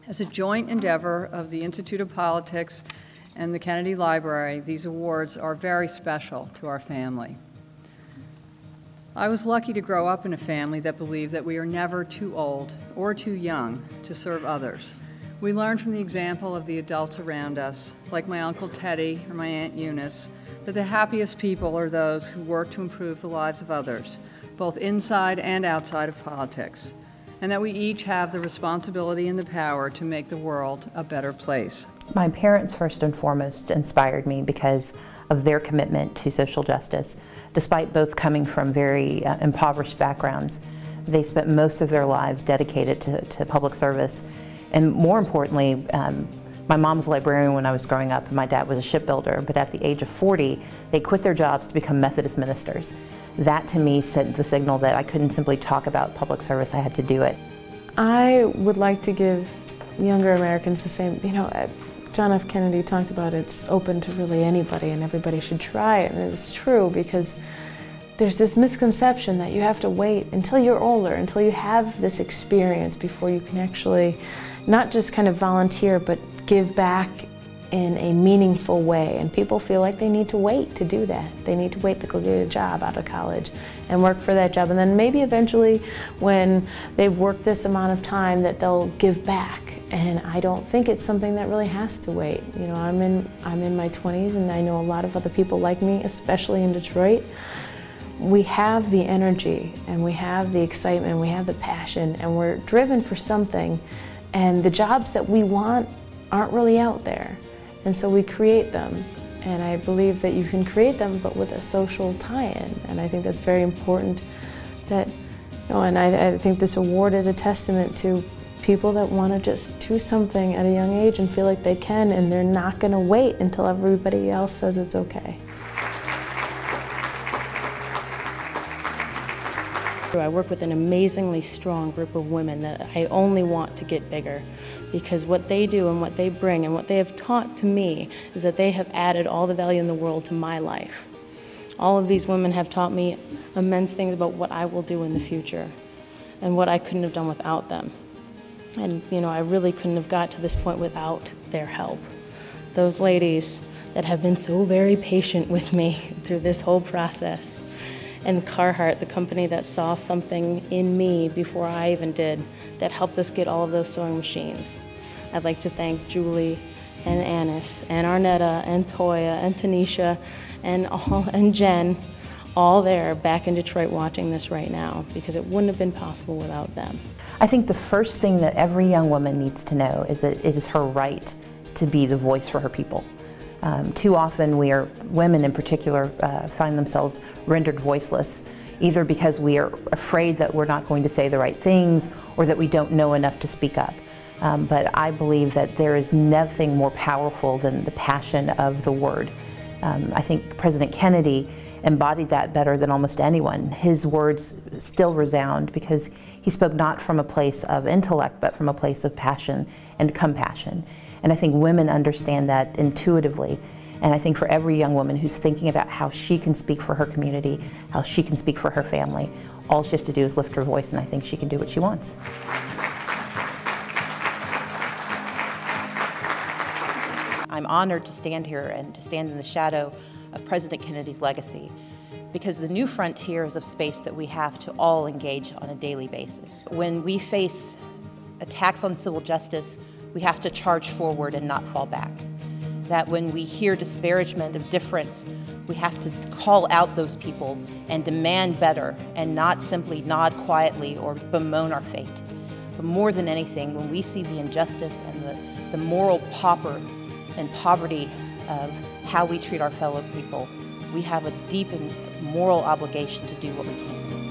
As a joint endeavor of the Institute of Politics and the Kennedy Library, these awards are very special to our family. I was lucky to grow up in a family that believed that we are never too old or too young to serve others. We learned from the example of the adults around us, like my Uncle Teddy or my Aunt Eunice, that the happiest people are those who work to improve the lives of others, both inside and outside of politics, and that we each have the responsibility and the power to make the world a better place. My parents, first and foremost, inspired me because of their commitment to social justice. Despite both coming from very impoverished backgrounds, they spent most of their lives dedicated to public service. And more importantly, my mom was a librarian when I was growing up, and my dad was a shipbuilder, but at the age of 40, they quit their jobs to become Methodist ministers. That to me sent the signal that I couldn't simply talk about public service, I had to do it. I would like to give younger Americans the same, John F. Kennedy talked about it's open to really anybody and everybody should try it, and it's true because there's this misconception that you have to wait until you're older, until you have this experience before you can actually not just kind of volunteer but give back in a meaningful way, and people feel like they need to wait to do that. They need to wait to go get a job out of college and work for that job, and then maybe eventually when they've worked this amount of time that they'll give back. And I don't think it's something that really has to wait. I'm in my 20s, and I know a lot of other people like me, especially in Detroit. We have the energy, and we have the excitement, we have the passion, and we're driven for something, and the jobs that we want aren't really out there. And so we create them, and I believe that you can create them but with a social tie-in, and I think that's very important. And I think this award is a testament to people that want to just do something at a young age and feel like they can, and they're not going to wait until everybody else says it's okay. I work with an amazingly strong group of women that I only want to get bigger, because what they do and what they bring and what they have taught to me is that they have added all the value in the world to my life. All of these women have taught me immense things about what I will do in the future and what I couldn't have done without them. And I really couldn't have got to this point without their help. Those ladies that have been so very patient with me through this whole process. And Carhartt, the company that saw something in me before I even did, that helped us get all of those sewing machines. I'd like to thank Julie and Annis and Arnetta and Toya and Tanisha and Jen, all there back in Detroit watching this right now, because it wouldn't have been possible without them. I think the first thing that every young woman needs to know is that it is her right to be the voice for her people. Too often women in particular find themselves rendered voiceless, either because we are afraid that we're not going to say the right things or that we don't know enough to speak up. But I believe that there is nothing more powerful than the passion of the word. I think President Kennedy embodied that better than almost anyone. His words still resound because he spoke not from a place of intellect but from a place of passion and compassion. And I think women understand that intuitively. And I think for every young woman who's thinking about how she can speak for her community, how she can speak for her family, all she has to do is lift her voice, and I think she can do what she wants. I'm honored to stand here and to stand in the shadow of President Kennedy's legacy, because the new frontier is a space that we have to all engage on a daily basis. When we face attacks on civil justice, we have to charge forward and not fall back. That when we hear disparagement of difference, we have to call out those people and demand better and not simply nod quietly or bemoan our fate. But more than anything, when we see the injustice and the moral pauper and poverty of how we treat our fellow people, we have a deep and moral obligation to do what we can.